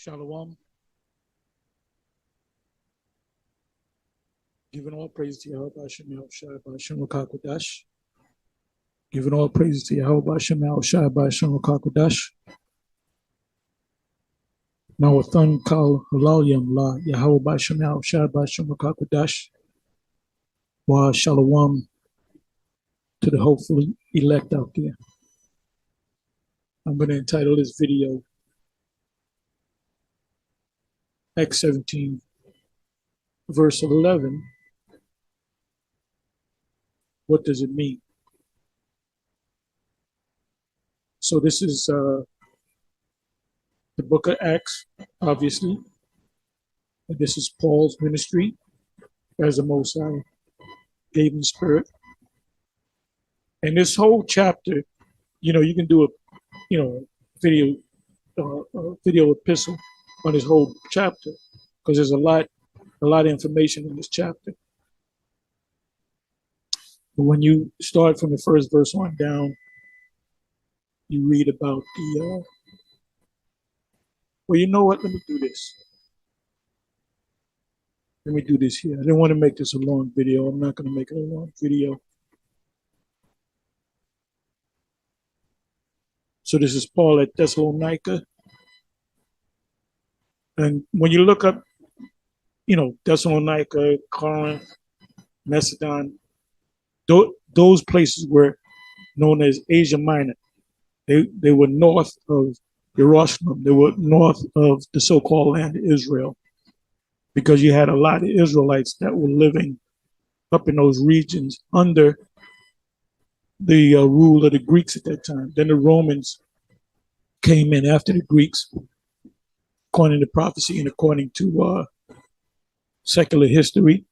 Shalom. Giving all praise to Yahweh Shem Yahushua Shem QADASH. Giving all praise to Yahweh Shem Yahushua Shem QADASH. Nawathan Kal Halal Yam La Yahweh Shem Yahushua Shem QADASH. Wa Shalom to the hopefully elect out there. I'm going to entitle this video Acts 17, verse 11. What does it mean? So this is the book of Acts, obviously. And this is Paul's ministry as the Most High gave him spirit. And this whole chapter, you can do a video epistle on this whole chapter, because there's a lot of information in this chapter. But when you start from the first verse on down, you read about the, well, you know what? Let me do this. Let me do this here. I didn't want to make this a long video. I'm not going to make it a long video. So this is Paul at Thessalonica. And when you look up, Thessalonica, Corinth, Macedon, those places were known as Asia Minor. They were north of Jerusalem. They were north of the so-called land of Israel, because you had a lot of Israelites that were living up in those regions under the rule of the Greeks at that time. Then the Romans came in after the Greeks, according to prophecy and according to secular history.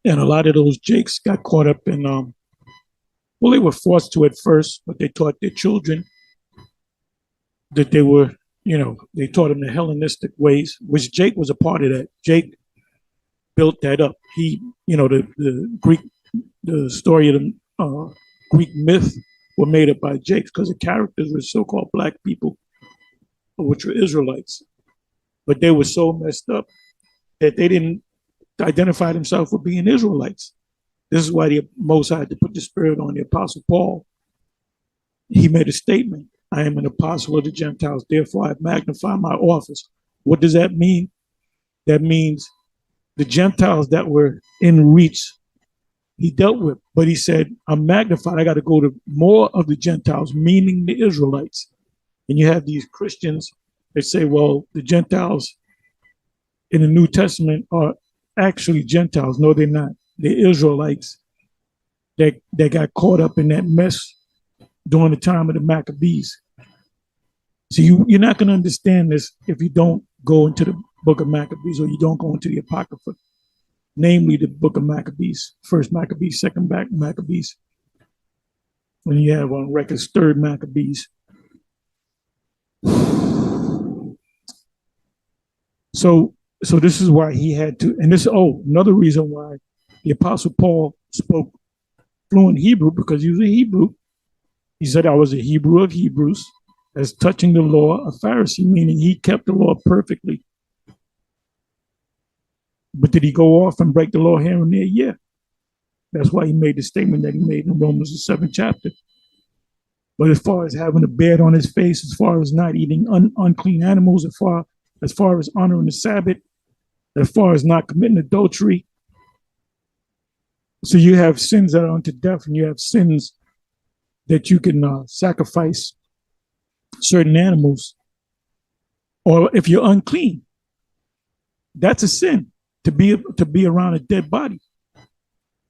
And a lot of those jakes got caught up in, well, they were forced to at first, but they taught their children that they were, they taught them the Hellenistic ways, which Jake was a part of that. Jake built that up. He, the story of the Greek myth were made up by Jake, because the characters were so-called black people, which were Israelites. But they were so messed up that they didn't identify themselves with being Israelites. This is why the Most High had to put the spirit on the Apostle Paul. He made a statement: I am an apostle of the Gentiles, therefore I magnify my office. What does that mean? That means the Gentiles that were in reach, he dealt with, but he said, I'm magnified. I got to go to more of the Gentiles, meaning the Israelites. And you have these Christians that say, well, the Gentiles in the New Testament are actually Gentiles. No, they're not. They're Israelites that got caught up in that mess during the time of the Maccabees. So you're not going to understand this if you don't go into the book of Maccabees, or you don't go into the Apocrypha, namely the book of Maccabees, first Maccabees, second Maccabees. When you have on record third Maccabees. So this is why he had to, and this, another reason why the Apostle Paul spoke fluent Hebrew, because he was a Hebrew. He said, I was a Hebrew of Hebrews, as touching the law, a Pharisee, meaning he kept the law perfectly. But did he go off and break the law here and there? Yeah. That's why he made the statement that he made in Romans, the 7th chapter. But as far as having a beard on his face, as far as not eating unclean animals, as far as honoring the Sabbath, as far as not committing adultery. So you have sins that are unto death, and you have sins that you can sacrifice certain animals. Or if you're unclean, that's a sin, to be around a dead body.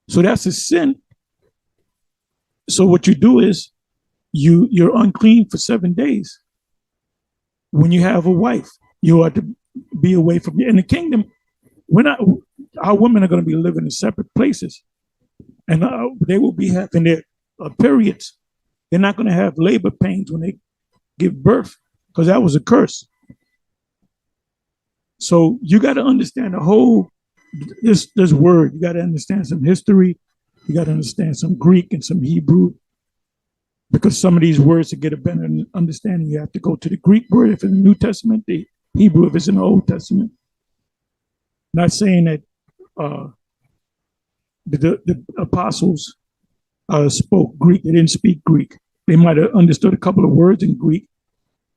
So that's a sin. So what you do is you're unclean for 7 days. When you have a wife, you are to be away from you. In the kingdom, our women are going to be living in separate places, and they will be having their periods. They're not going to have labor pains when they give birth, because that was a curse. So you got to understand the whole this word. You got to understand some history. You got to understand some Greek and some Hebrew, because some of these words, to get a better understanding, you have to go to the Greek word. If in the New Testament, the Hebrew if it's in the Old Testament. Not saying that the apostles spoke Greek. They didn't speak Greek. They might have understood a couple of words in Greek,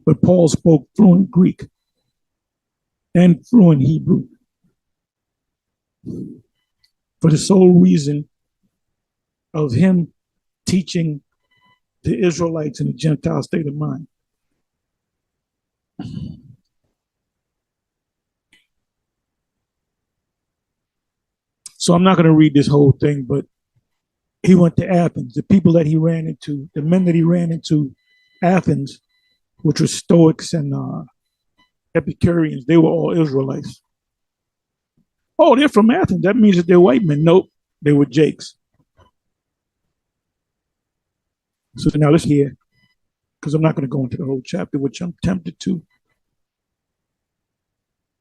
but Paul spoke fluent Greek and fluent Hebrew for the sole reason of him teaching the Israelites in a Gentile state of mind. So I'm not going to read this whole thing, but he went to Athens. The people that he ran into, the men that he ran into Athens, which were Stoics and Epicureans, they were all Israelites. Oh, they're from Athens. That means that they're white men. Nope, they were Jakes. So now let's hear, because I'm not going to go into the whole chapter, which I'm tempted to.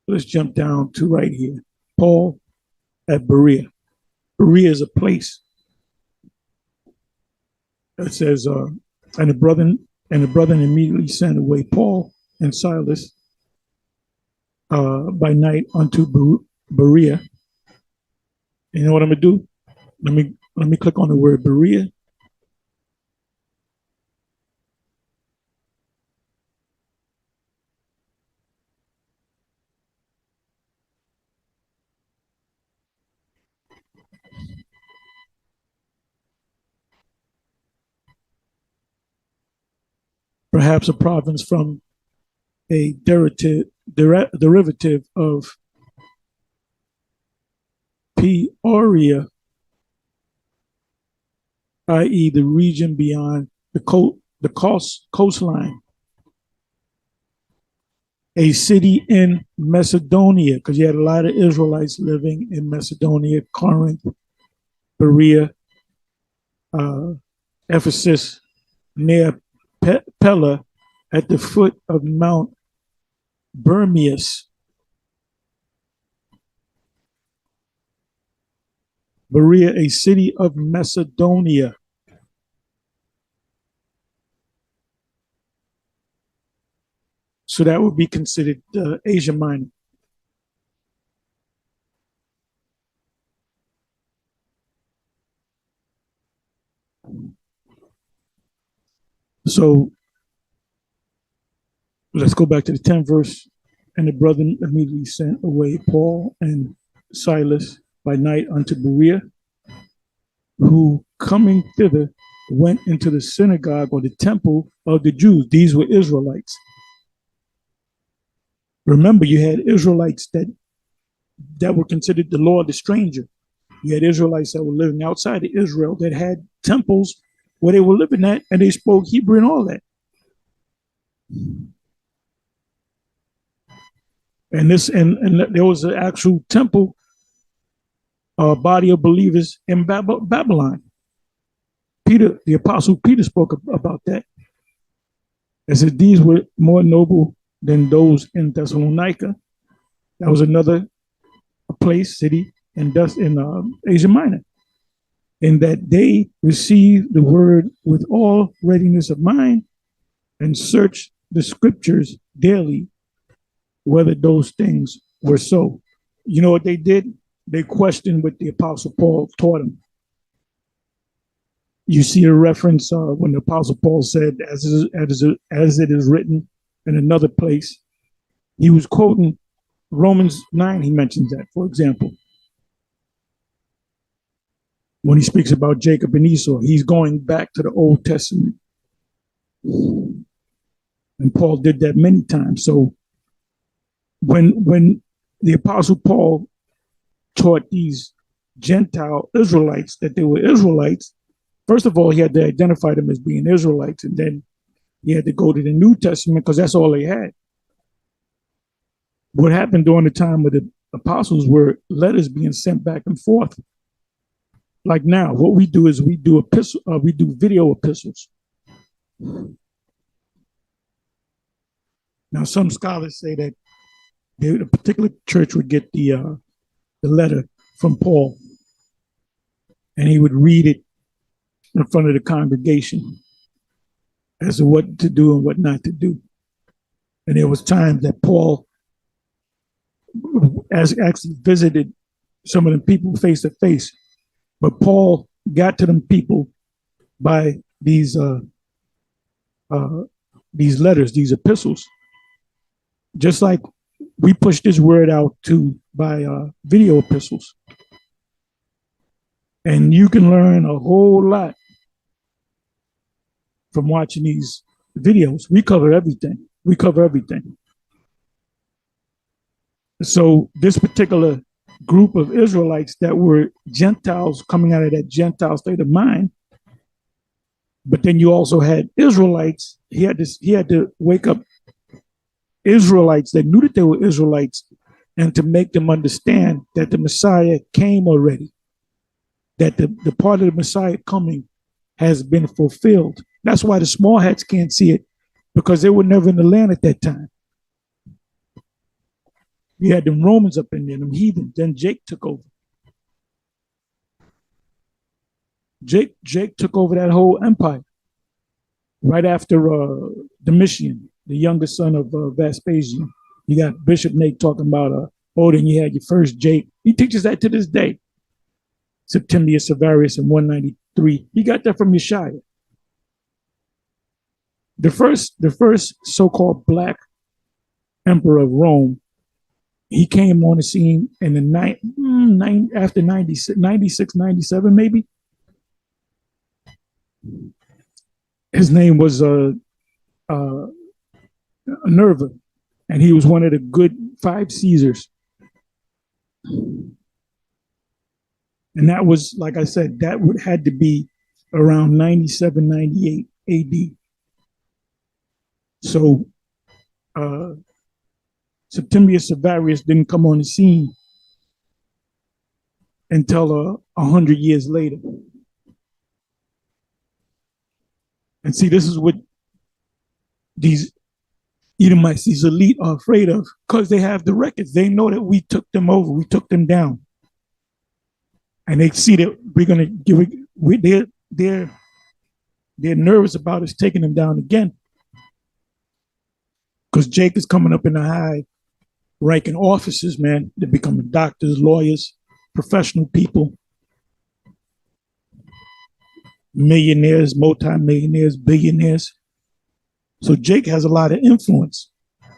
Let's jump down to right here. Paul at Berea. Berea is a place. It says, and the brethren immediately sent away Paul and Silas by night unto Berea. You know what I'm gonna do? Let me click on the word Berea. Perhaps a province from a derivative of Peoria, i.e. the region beyond the coastline. A city in Macedonia, because you had a lot of Israelites living in Macedonia, Corinth, Berea, Ephesus, near Pella, at the foot of Mount Bermius. Berea, a city of Macedonia. So that would be considered Asia Minor. So let's go back to the 10th verse. And the brethren immediately sent away Paul and Silas by night unto Berea, who coming thither went into the synagogue or the temple of the Jews. These were Israelites. Remember, you had Israelites that were considered the law of the stranger. You had Israelites that were living outside of Israel that had temples where they were living at, and they spoke Hebrew and all that. And there was an actual temple, body of believers in Babylon. Peter, the apostle Peter, spoke about that. He said these were more noble than those in Thessalonica. That was another place, city, in Asia Minor, in that they received the word with all readiness of mind and searched the scriptures daily whether those things were so. You know what they did? They questioned what the Apostle Paul taught them. You see a reference when the Apostle Paul said, as it is written in another place. He was quoting Romans 9. He mentions that, for example. When he speaks about Jacob and Esau, he's going back to the Old Testament. And Paul did that many times. So when the Apostle Paul taught these Gentile Israelites that they were Israelites, first of all, he had to identify them as being Israelites, and then he had to go to the New Testament because that's all they had. What happened during the time of the apostles were letters being sent back and forth. Like now, what we do is we do video epistles. Now, some scholars say that a particular church would get the letter from Paul, and he would read it in front of the congregation as to what to do and what not to do. And there was times that Paul as actually visited some of the people face to face. But Paul got to them people by these letters, these epistles, just like we push this word out to by video epistles. And you can learn a whole lot from watching these videos. We cover everything. We cover everything. So this particular group of Israelites that were Gentiles coming out of that Gentile state of mind, but then you also had Israelites. He had to wake up Israelites that knew that they were Israelites, and to make them understand that the Messiah came already, that the part of the Messiah coming has been fulfilled. That's why the small hats can't see it, because they were never in the land at that time. You had them Romans up in there, them heathens. Then Jake took over. Jake took over that whole empire right after Domitian, the youngest son of Vespasian. You got Bishop Nate talking about, then you had your first Jake. He teaches that to this day. Septimius Severus in 193. He got that from Yeshaya. The first so-called black emperor of Rome, he came on the scene in the after 96, 97 maybe. His name was Nerva, and he was one of the good 5 Caesars. And that was, like I said, that had to be around 97, 98 AD. So Septimius Severus didn't come on the scene until 100 years later. And see, this is what these Edomites, these elite, are afraid of, because they have the records. They know that we took them over, we took them down. And they see that we're going to give it, they're nervous about us taking them down again. Because Jake is coming up in the high ranking offices, man. They're becoming doctors, lawyers, professional people, millionaires, multimillionaires, billionaires. So Jake has a lot of influence,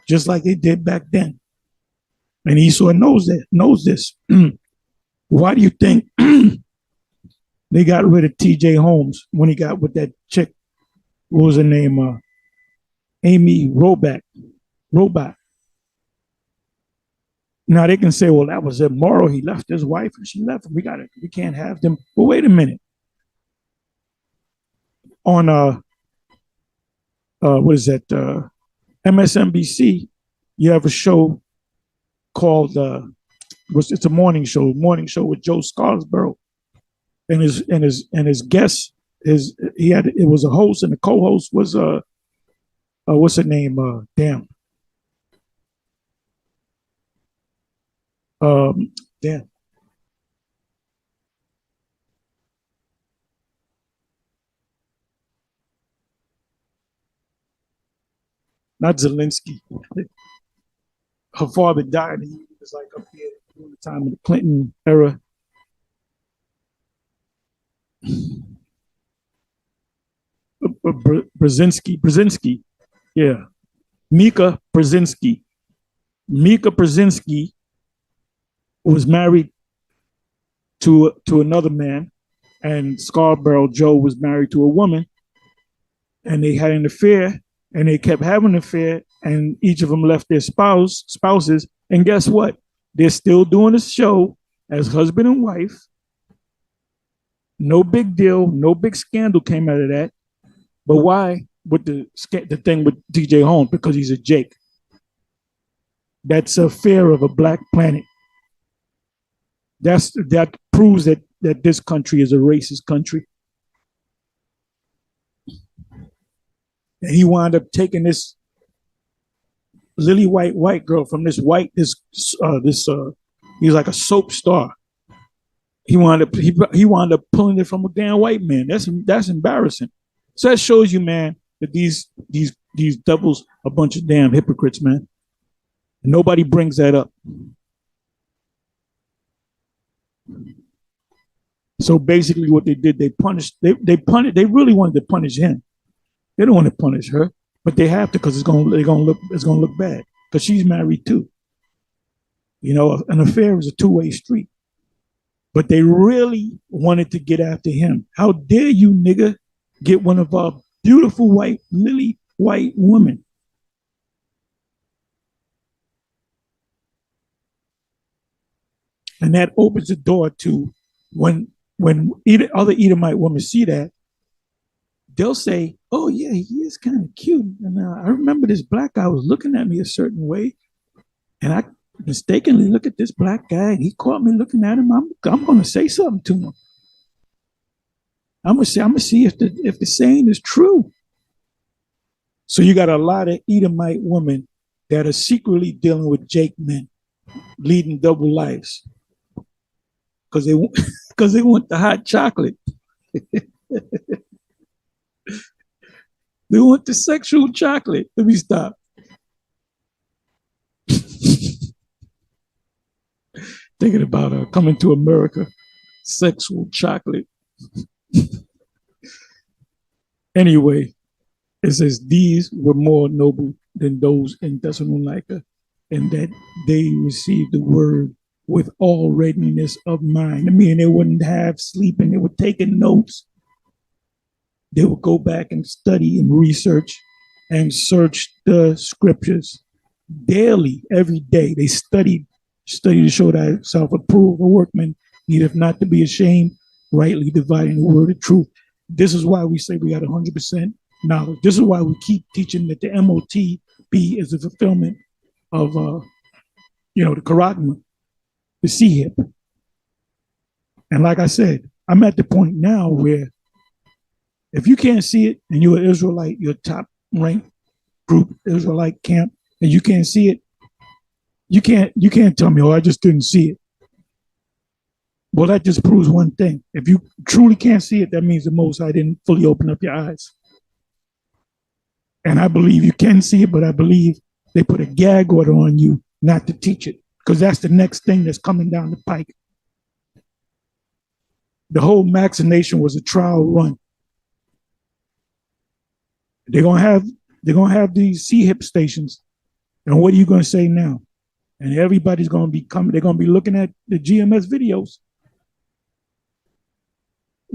just like they did back then. And Esau knows this. Why do you think they got rid of T.J. Holmes when he got with that chick? What was her name? Amy Robach. Now they can say, well, that was immoral. He left his wife and she left him. We can't have them. But wait a minute. On what is that? MSNBC, you have a show called it's a morning show with Joe Scarborough, and his guest it was a host, and the co-host was what's her name? Not Zelensky. Her father died. He was like up here during the time of the Clinton era. Brzezinski. Yeah. Mika Brzezinski. Mika Brzezinski was married to another man, and Scarborough Joe was married to a woman, and they had an affair, and they kept having an affair, and each of them left their spouses, and guess what? They're still doing a show as husband and wife. No big deal, no big scandal came out of that. But why? With the thing with T.J. Holmes, because he's a Jake. That's a fear of a black planet. That proves that this country is a racist country. And he wound up taking this lily white girl from this he's like a soap star. He wound up pulling it from a damn white man. That's embarrassing. So that shows you, man, that these devils are a bunch of damn hypocrites, man. And nobody brings that up. So basically what they did, they punished, they really wanted to punish him. They don't want to punish her, but they have to because it's gonna look bad because she's married too. You know, an affair is a two-way street. But they really wanted to get after him. How dare you, nigga, get one of our beautiful white, lily white women? And that opens the door to when other Edomite women see that, they'll say, "Oh yeah, he is kind of cute." And I remember this black guy was looking at me a certain way, and I mistakenly look at this black guy, and he caught me looking at him. I'm going to say something to him. I'm gonna see if the saying is true. So you got a lot of Edomite women that are secretly dealing with Jake men, leading double lives, because they want the hot chocolate. They want the sexual chocolate. Let me stop. Thinking about coming to America, sexual chocolate. Anyway, it says these were more noble than those in Thessalonica, and that they received the word with all readiness of mind. I mean, they wouldn't have sleeping, they were taking notes. They would go back and study and research and search the scriptures daily, every day. They study to show thyself approved, a workman, needeth not to be ashamed, rightly dividing the word of truth. This is why we say we got 100% knowledge. This is why we keep teaching that the MOTB is the fulfillment of, the charagma, the C-hip. And like I said, I'm at the point now where if you can't see it and you're an Israelite, you're top ranked group, Israelite camp, and you can't see it, you can't tell me, oh, I just didn't see it. Well, that just proves one thing. If you truly can't see it, that means the Most High didn't fully open up your eyes. And I believe you can see it, but I believe they put a gag order on you not to teach it, because that's the next thing that's coming down the pike. The whole vaccination was a trial run. They're gonna have these C-hip stations, and what are you gonna say now? And everybody's gonna be coming. They're gonna be looking at the GMS videos.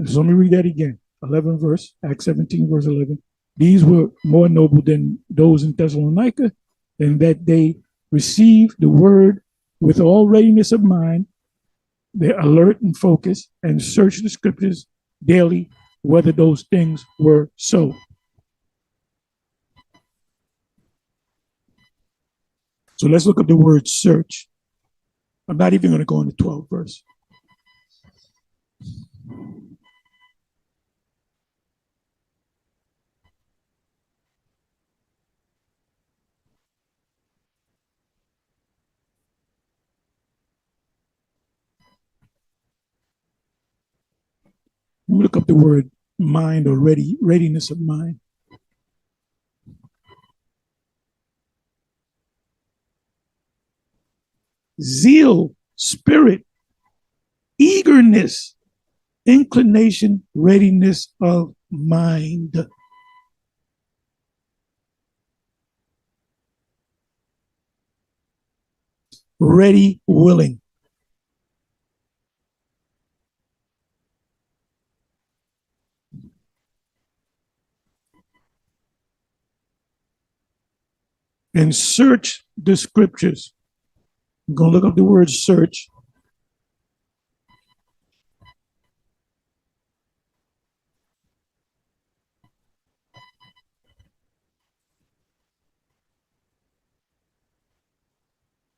So let me read that again. 11 verse, Acts 17 verse 11. These were more noble than those in Thessalonica, and that they received the word with all readiness of mind. They're alert and focused and search the scriptures daily whether those things were so. So let's look up the word search. I'm not even going to go into 12th verse. Let me look up the word mind or readiness of mind. Zeal, spirit, eagerness, inclination, readiness of mind. Ready, willing. And search the scriptures. I'm going to look up the word search.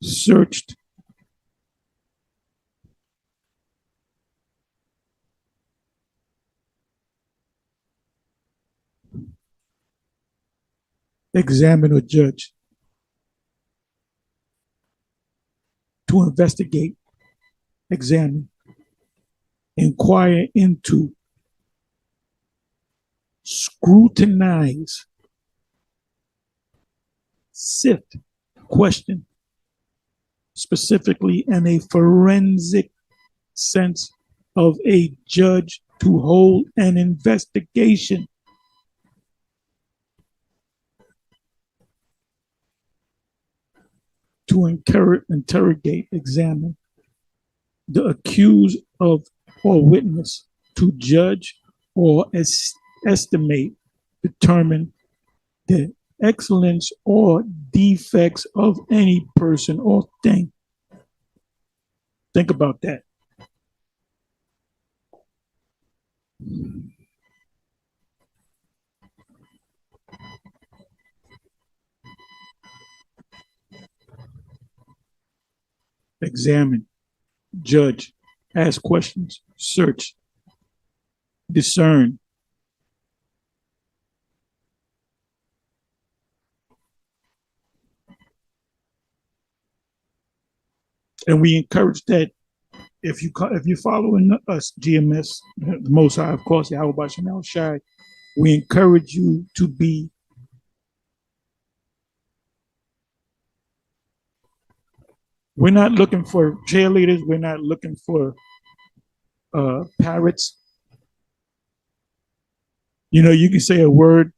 Searched. Examine or judge. To investigate, examine, inquire into, scrutinize, sift, question, specifically in a forensic sense, of a judge to hold an investigation. To interrogate, examine the accused of or witness, to judge or estimate, determine the excellence or defects of any person or thing. Think about that. Examine, judge, ask questions, search, discern. And we encourage that if you're following us, GMS, the Most High, of course, YAHAWASHI, we encourage you to be we're not looking for cheerleaders. We're not looking for parrots. You know, you can say a word.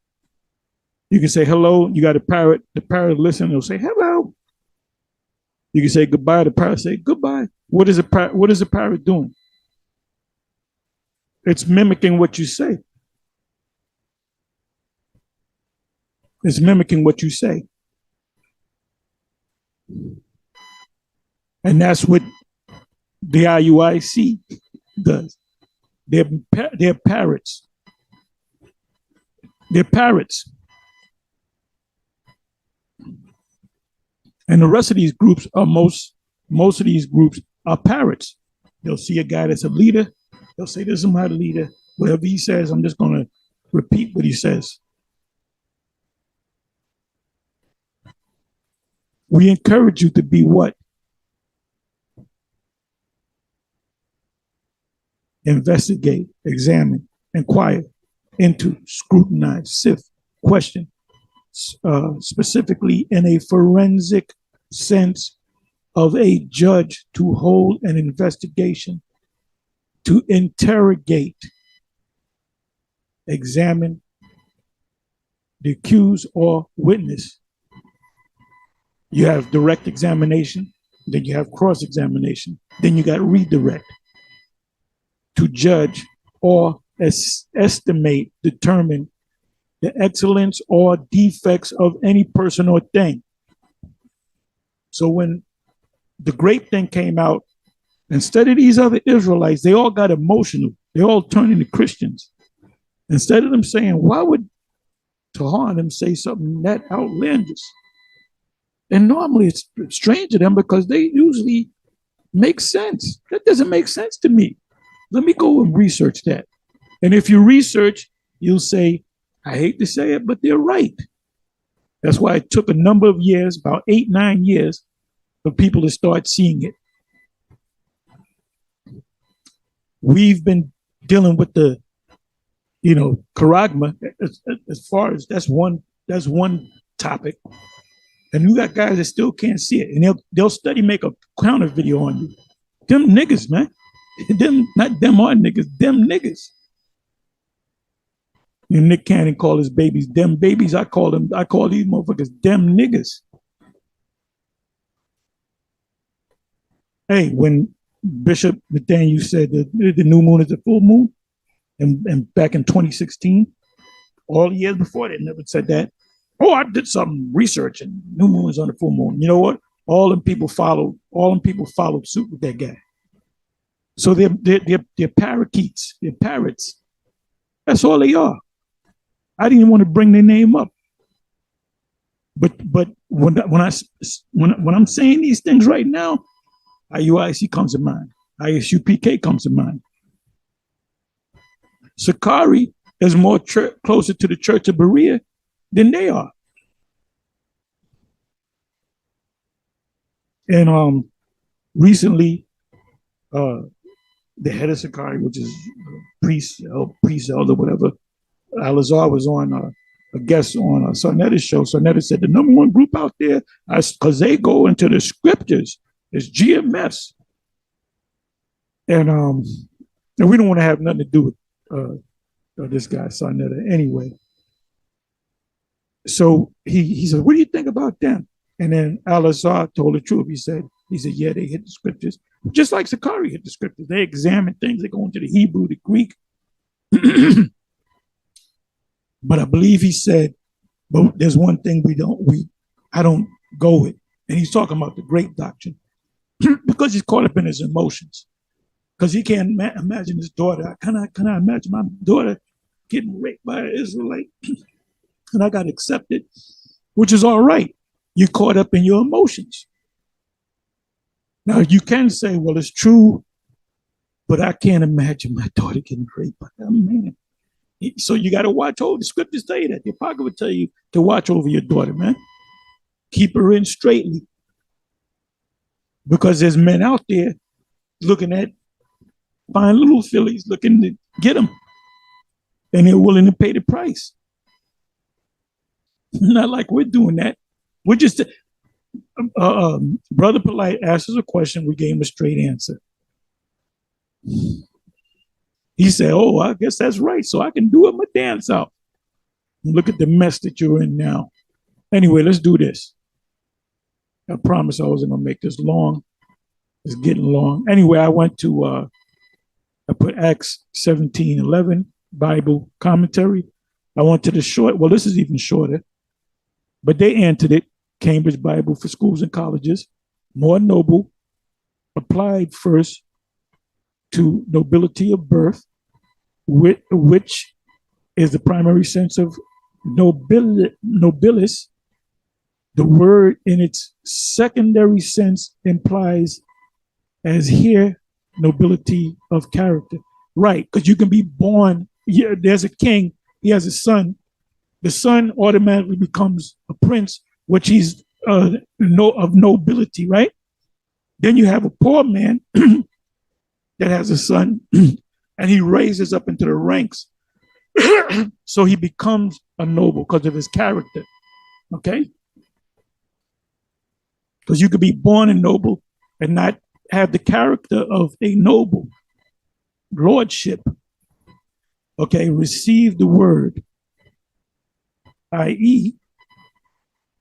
You can say hello. You got a parrot. The parrot listen. It'll say hello. You can say goodbye. The parrot say goodbye. What is a parrot doing? It's mimicking what you say. It's mimicking what you say. And that's what the IUIC does. They're parrots. They're parrots. And the rest of these groups are most of these groups are parrots. They'll see a guy that's a leader. They'll say, this is my leader. Whatever he says, I'm just going to repeat what he says. We encourage you to be what? Investigate, examine, inquire into, scrutinize, sift, question, specifically in a forensic sense of a judge to hold an investigation, to interrogate, examine the accused or witness. You have direct examination, then you have cross-examination, then you got redirect. To judge or estimate, determine the excellence or defects of any person or thing. So when the great thing came out, instead of these other Israelites, they all got emotional. They all turned into Christians. Instead of them saying, why would Tahar and them say something that outlandish? And normally it's strange to them because they usually make sense. That doesn't make sense to me. Let me go and research that. And if you research, you'll say, I hate to say it, but they're right. That's why it took a number of years, about 8, 9 years, for people to start seeing it. We've been dealing with the, charagma as far as that's one topic. And you got guys that still can't see it. And they'll study, make a counter video on you. Them niggas, man. Them, not them are niggas, them niggas. And Nick Cannon call his babies them babies. I call these motherfuckers them niggas. Hey, when Bishop Nathaniel said that the new moon is a full moon, and back in 2016, all the years before they never said that. Oh, I did some research and new moon is on the full moon. You know what? All them people followed suit with that guy. So they're parakeets, they're parrots. That's all they are. I didn't even want to bring their name up. But when I'm saying these things right now, IUIC comes to mind. ISUPK comes to mind. Sakari is more closer to the Church of Berea than they are. And recently, the head of Sakari, which is priest, elder, whatever, Alazar was on a guest on Sarnetta's show. Sarnetta said the number one group out there, because they go into the scriptures, is GMS. And And we don't want to have nothing to do with this guy, Sarnetta, anyway. So he said, what do you think about them? And then Al-Azhar told the truth. He said, yeah, they hit the scriptures. Just like Sakari hit the scriptures. They examine things. They go into the Hebrew, the Greek. But I believe he said, but there's one thing I don't go with. And he's talking about the great doctrine because he's caught up in his emotions. Because he can't imagine his daughter. Can I imagine my daughter getting raped by an Israelite? And I got accepted, which is all right. You're caught up in your emotions. Now, you can say, well, it's true, but I can't imagine my daughter getting raped by that man. So you got to watch over. The scriptures tell you that. The Apocrypha will tell you to watch over your daughter, man. Keep her in straightly. Because there's men out there looking at fine little fillies, looking to get them. And they're willing to pay the price. Not like we're doing that. We're just, Brother Polite asked us a question. We gave him a straight answer. He said, oh, I guess that's right. So I can do it my dance out. Look at the mess that you're in now. Anyway, let's do this. I promise I wasn't going to make this long. It's getting long. Anyway, I went to, I put Acts 17:11, Bible commentary. I went to the short, well, this is even shorter, but they answered it, Cambridge Bible for Schools and Colleges, more noble, applied first to nobility of birth, which is the primary sense of nobilis. The word in its secondary sense implies, as here, nobility of character. Right, because you can be born, there's a king, he has a son. The son automatically becomes a prince, which he's of nobility, right? Then you have a poor man that has a son, and he raises up into the ranks. So he becomes a noble because of his character, okay? Because you could be born a noble and not have the character of a noble. Lordship, okay, receive the word, i.e.,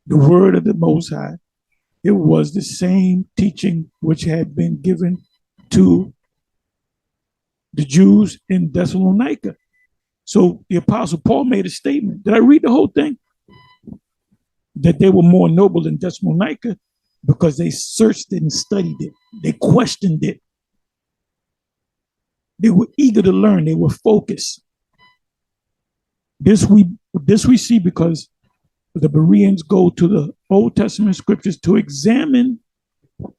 the word of the Most High. It was the same teaching which had been given to the Jews in Thessalonica. So the Apostle Paul made a statement. Did I read the whole thing? That they were more noble in Thessalonica because they searched it and studied it. They questioned it. They were eager to learn. They were focused. This we see because the Bereans go to the Old Testament scriptures to examine. Let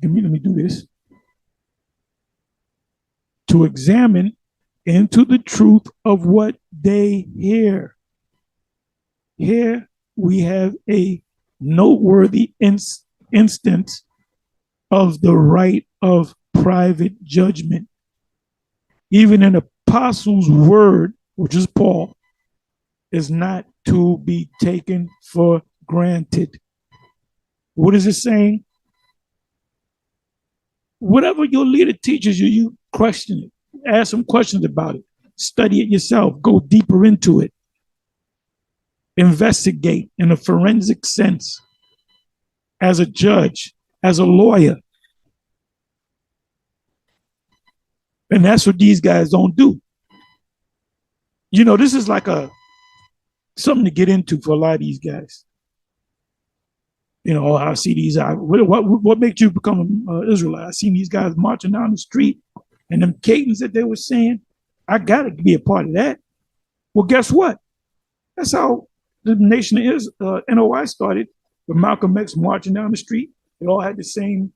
me do this. To examine into the truth of what they hear. Here we have a noteworthy instance of the right of private judgment. Even an apostle's word, which is Paul, is not to be taken for granted. What is it saying? Whatever your leader teaches you, you question it. Ask some questions about it. Study it yourself. Go deeper into it. Investigate in a forensic sense. As a judge, as a lawyer. And that's what these guys don't do. You know, this is like something to get into for a lot of these guys. You know, I see these, what makes you become an Israelite? I seen these guys marching down the street and them cadence that they were saying, I got to be a part of that. Well, guess what? That's how the nation of NOI started, with Malcolm X marching down the street. They all had the same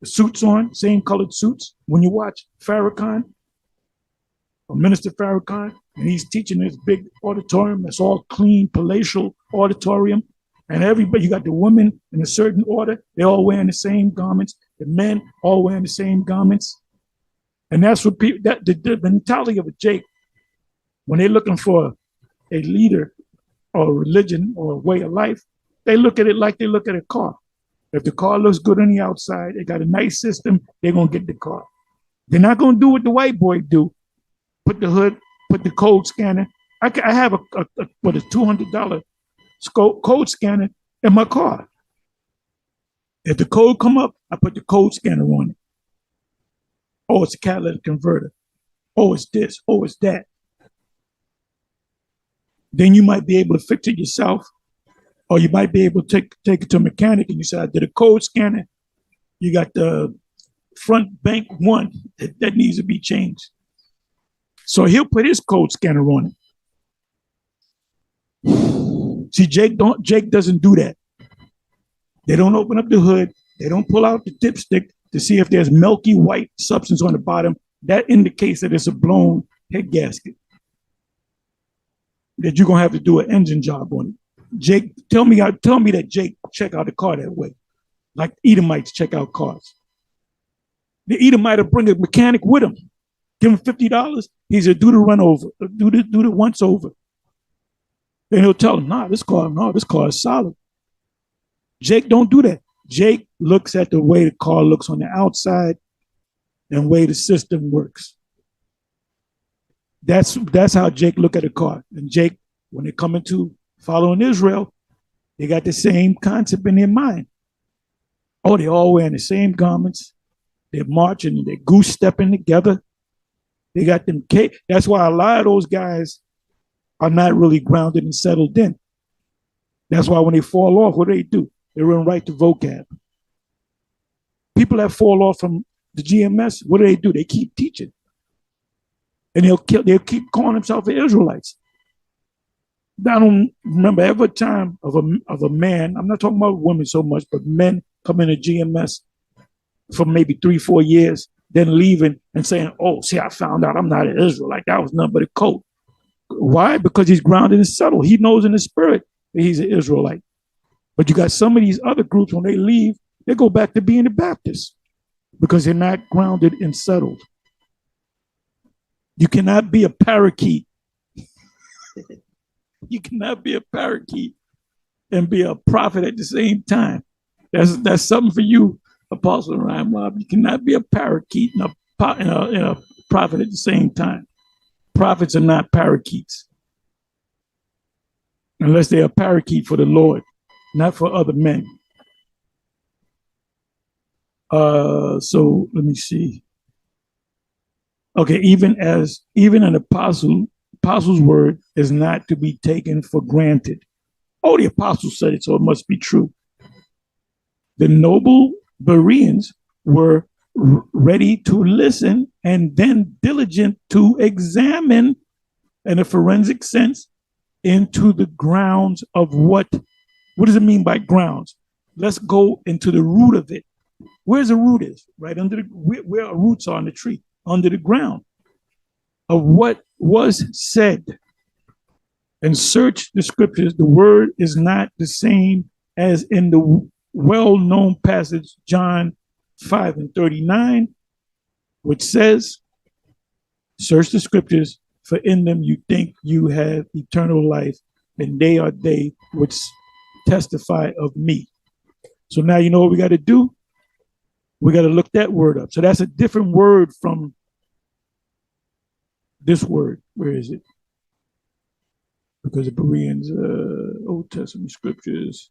suits on, same colored suits. When you watch Farrakhan, or Minister Farrakhan, and he's teaching this big auditorium that's all clean, palatial auditorium, and everybody, you got the women in a certain order, they all wearing the same garments, the men all wearing the same garments. And that's what people, the mentality of a Jake, when they're looking for a leader or a religion or a way of life, they look at it like they look at a car. If the car looks good on the outside, it got a nice system, they're going to get the car. They're not going to do what the white boy do. Put the hood, put the code scanner. I have a $200 code scanner in my car. If the code come up, I put the code scanner on it. Oh, it's a catalytic converter. Oh, it's this. Oh, it's that. Then you might be able to fix it yourself, or you might be able to take it to a mechanic and you say, I did a code scanner. You got the front bank one that needs to be changed. So he'll put his code scanner on it. See, Jake doesn't do that. They don't open up the hood. They don't pull out the dipstick to see if there's milky white substance on the bottom. That indicates that it's a blown head gasket, that you're gonna have to do an engine job on it. Jake, tell me that Jake check out the car that way, like Edomites check out cars. The Edomite will bring a mechanic with him, give him $50. He said, do the run over, do the once over. And he'll tell him, this car is solid. Jake don't do that. Jake looks at the way the car looks on the outside and way the system works. That's how Jake look at a car. And Jake, when they come into following Israel, they got the same concept in their mind. Oh, they all wearing the same garments. They're marching, they're goose stepping together. They got them. That's why a lot of those guys are not really grounded and settled in. That's why when they fall off, what do? They run right to vocab. People that fall off from the GMS, what do? They keep teaching. And they'll keep calling themselves the Israelites. I don't remember ever a time of a man, I'm not talking about women so much, but men come into GMS for maybe 3-4 years, then leaving and saying, oh, see, I found out I'm not an Israelite. That was nothing but a code. Why? Because he's grounded and subtle. He knows in the spirit that he's an Israelite. But you got some of these other groups, when they leave, they go back to being the Baptists because they're not grounded and settled. You cannot be a parakeet. You cannot be a parakeet and be a prophet at the same time. That's something for you, Apostle Ryan Mob. You cannot be a parakeet and a prophet at the same time. Prophets are not parakeets. Unless they're a parakeet for the Lord, not for other men. So let me see. Okay, even an apostle's word is not to be taken for granted. Oh, the apostle said it, so it must be true. The noble Bereans were ready to listen and then diligent to examine, in a forensic sense, into the grounds of what does it mean by grounds? Let's go into the root of it. Where's the root is? Right under where our roots are on the tree, under the ground of what was said. And search the scriptures. The word is not the same as in the well-known passage, John 5:39, which says, search the scriptures, for in them you think you have eternal life, and they are they which testify of me. So now you know what we got to do? We got to look that word up. So that's a different word from this word. Where is it? Because the Bereans, Old Testament scriptures.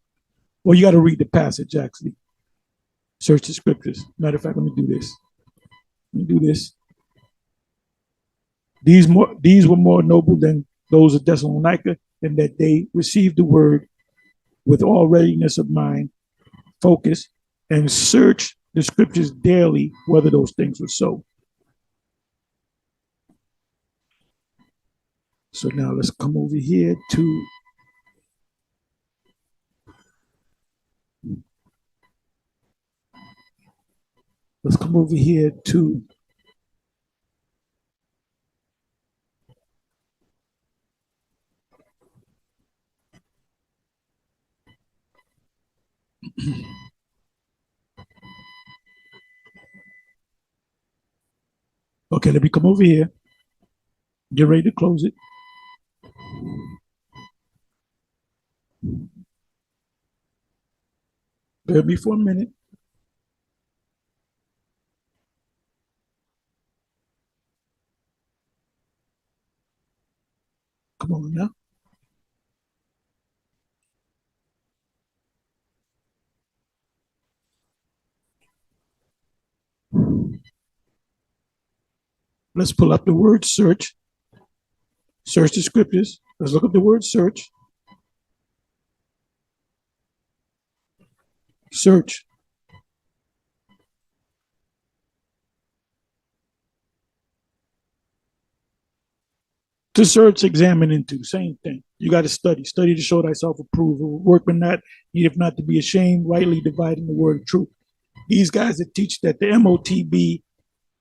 Well, you got to read the passage, actually. Search the scriptures. Matter of fact, let me do this. These were more noble than those of Thessalonica, in that they received the word with all readiness of mind, focus, and search the scriptures daily, whether those things were so. So now let's come over here to okay, let me come over here. Get ready to close it. Bear me for a minute. Come on now. Let's pull up the word search. Search the scriptures. Let's look up the word search. Search. To search, examine into, same thing. You got to study. Study to show thyself approved. Workman not, if not to be ashamed, rightly dividing the word of truth. These guys that teach that the MOTB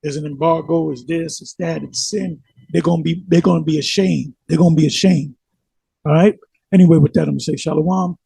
is an embargo, is this, is that, it's sin, they're gonna be ashamed. They're gonna be ashamed. All right. Anyway, with that, I'm gonna say shalom.